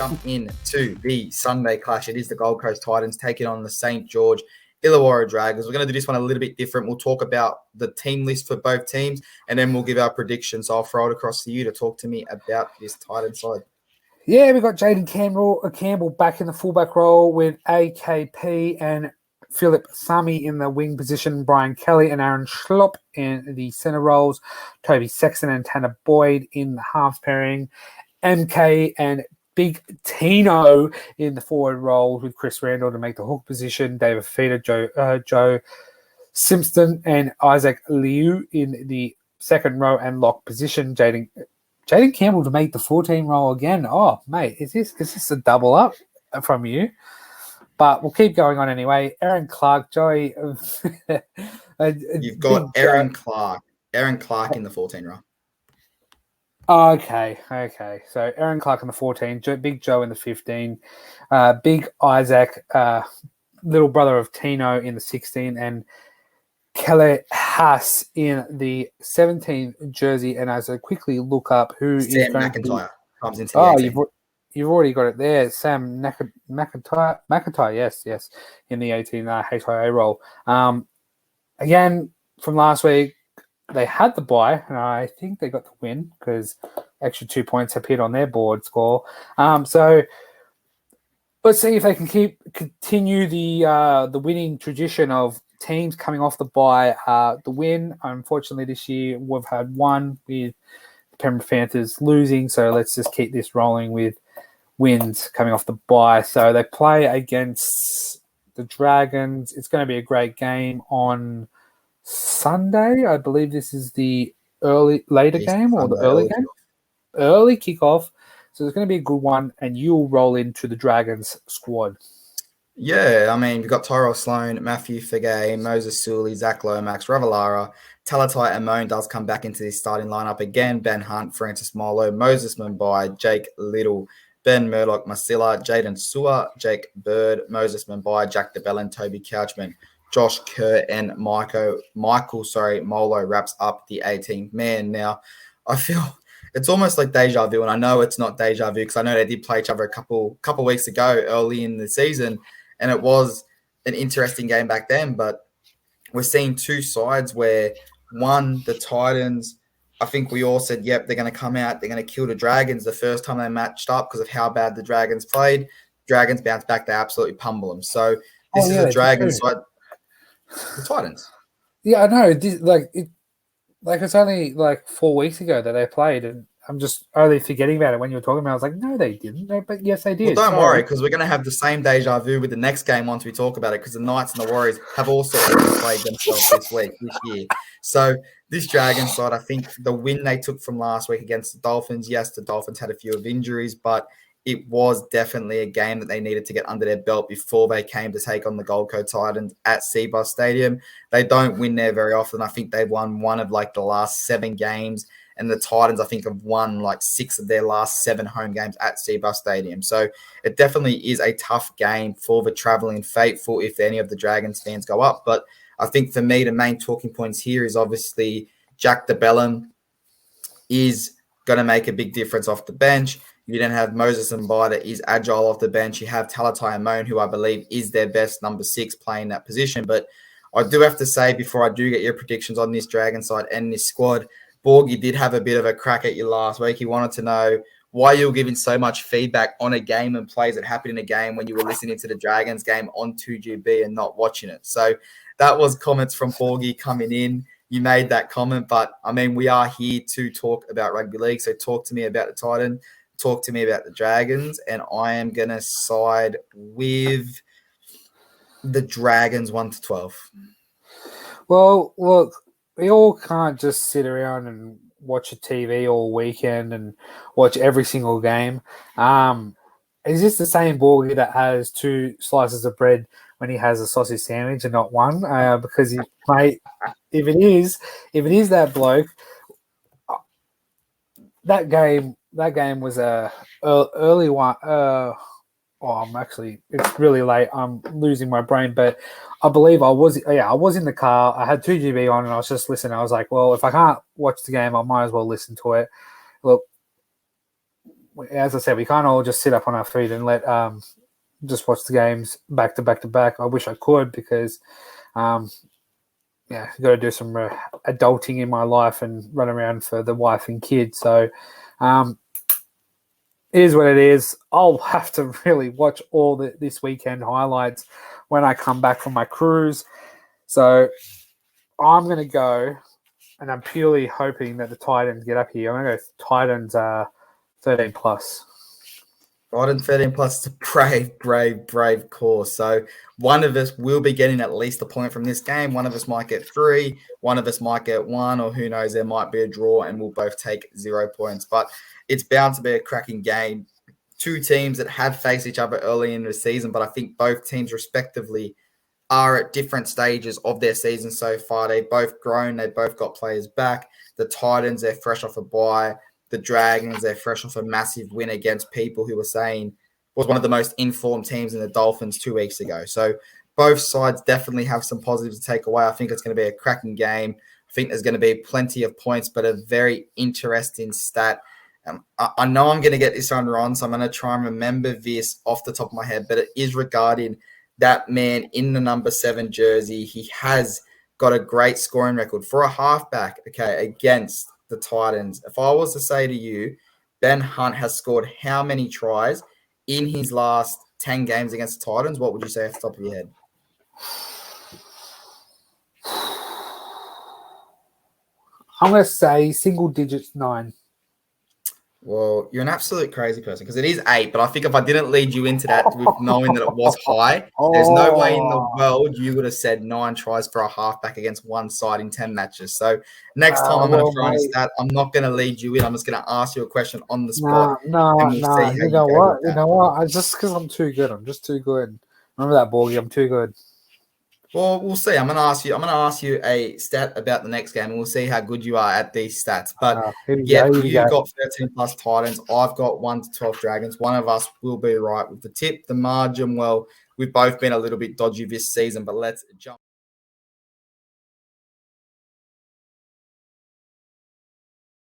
jump in to the Sunday clash. It is the Gold Coast Titans taking on the St. George Illawarra Dragons. We're going to do this one a little bit different. We'll talk about the team list for both teams, and then we'll give our predictions. So I'll throw it across to you to talk to me about this Titan side. Yeah, we've got Jaden Campbell back in the fullback role with AKP and Philip Sami in the wing position, Brian Kelly and Aaron Schlopp in the centre roles, Toby Sexton and Tanner Boyd in the halves pairing, MK and Big Tino in the forward roles with Chris Randall to make the hook position, David Feeder, Joe Simpson and Isaac Liu in the second row and lock position, Jaden Campbell to make the 14 role again. Oh, mate, is this a double up from you? But we'll keep going on anyway. Aaron Clark, Joey. You've got Aaron Clark in the 14 row. Okay. So Aaron Clark in the 14, Big Joe in the 15, Big Isaac, little brother of Tino in the 16, and Kelly Haas in the 17th jersey. And as I quickly look up who Sam is going McIntyre comes into the 18. You've already got it there. Sam McIntyre, yes, in the 18 HIA role. Again, from last week, they had the bye, and I think they got the win because extra 2 points appeared on their board score. So let's see if they can continue the winning tradition of teams coming off the bye. The win, unfortunately, this year we've had one with the Penrith Panthers losing, so let's just keep this rolling with wins coming off the bye. So they play against the Dragons. It's going to be a great game on Sunday. I believe this is the later game or the early game? Early kickoff. So it's going to be a good one, and you'll roll into the Dragons squad. Yeah, I mean, we've got Tyrell Sloan, Matthew Fagay, Moses Sully, Zach Lomax, Ravalaara, Talatai Amone does come back into this starting lineup again. Ben Hunt, Francis Molo, Moses Mumbai, Jake Little, Ben Murdoch, Masilla, Jaden Sewer, Jake Bird, Moses Mumbai, Jack DeBellin, Toby Couchman, Josh Kerr, and Michael Molo wraps up the 18th man. Now, I feel it's almost like deja vu, and I know it's not deja vu because I know they did play each other a couple weeks ago early in the season, and it was an interesting game back then. But we're seeing two sides where, one, the Titans, I think we all said, yep, they're going to come out, they're going to kill the Dragons the first time they matched up because of how bad the Dragons played. Dragons bounced back, they absolutely pummel them. So this is a Dragons side. The Titans. Yeah, I know. It's only like 4 weeks ago that they played, and I'm just only forgetting about it when you were talking about it. I was like, no, they didn't. No, but yes, they did. Well, don't worry, because we're going to have the same deja vu with the next game once we talk about it, because the Knights and the Warriors have also played themselves this year. So this Dragons side, I think the win they took from last week against the Dolphins, yes, the Dolphins had a few of injuries, but it was definitely a game that they needed to get under their belt before they came to take on the Gold Coast Titans at Seabus Stadium. They don't win there very often. I think they've won one of like the last 7 games, and the Titans, I think, have won like 6 of their last 7 home games at Seabus Stadium. So it definitely is a tough game for the traveling faithful if any of the Dragons fans go up. But I think for me, the main talking points here is obviously Jack DeBellin is going to make a big difference off the bench. You then have Moses Mbai that is agile off the bench. You have Talatai Amone, who I believe is their best number 6 playing that position. But I do have to say, before I do get your predictions on this Dragon side and this squad, Borgie did have a bit of a crack at you last week. He wanted to know why you were giving so much feedback on a game and plays that happened in a game when you were listening to the Dragons game on 2GB and not watching it. So that was comments from Borgie coming in. You made that comment, but I mean, we are here to talk about rugby league. So talk to me about the Titan. Talk to me about the Dragons, and I am going to side with the Dragons 1-12. Well, look, we all can't just sit around and watch a TV all weekend and watch every single game. Is this the same Borgie that has 2 slices of bread when he has a sausage sandwich and not one? Because mate, if it is that bloke, that game was a early one. It's really late. I'm losing my brain, but I believe I was in the car. I had 2GB on and I was just listening. I was like, well, if I can't watch the game, I might as well listen to it. Look, as I said, we can't all just sit up on our feet and let just watch the games back to back to back. I wish I could because, I've got to do some adulting in my life and run around for the wife and kids. So, it is what it is. I'll have to really watch all this weekend highlights when I come back from my cruise. So I'm going to go, and I'm purely hoping that the Titans get up here. I'm going to go Titans 13 plus. Titans 13 plus is a brave call. So one of us will be getting at least a point from this game. One of us might get 3. One of us might get 1, or who knows, there might be a draw and we'll both take 0 points. But it's bound to be a cracking game. 2 teams that have faced each other early in the season, but I think both teams respectively are at different stages of their season so far. They've both grown. They've both got players back. The Titans, they're fresh off a bye. The Dragons, they're fresh off a massive win against people who were saying was one of the most informed teams in the Dolphins 2 weeks ago. So both sides definitely have some positives to take away. I think it's going to be a cracking game. I think there's going to be plenty of points, but a very interesting stat. I know I'm going to get this one wrong, so I'm going to try and remember this off the top of my head, but it is regarding that man in the number 7 jersey. He has got a great scoring record for a halfback, against the Titans. If I was to say to you, Ben Hunt has scored how many tries in his last 10 games against the Titans, what would you say off the top of your head? I'm going to say single digits 9. Well, you're an absolute crazy person because it is 8, but I think if I didn't lead you into that with knowing that it was high, there's no way in the world you would have said 9 tries for a halfback against one side in 10 matches. So next time I'm going to throw in a stat, I'm not going to lead you in. I'm just going to ask you a question on the spot. No. You know what? You know what? Just because I'm too good. I'm just too good. Remember that, Borgie? I'm too good. Well, we'll see. I'm going to ask you a stat about the next game, and we'll see how good you are at these stats. But you've got 13 plus Titans. I've got 1 to 12 Dragons. One of us will be right with the tip. The margin, well, we've both been a little bit dodgy this season, but let's jump.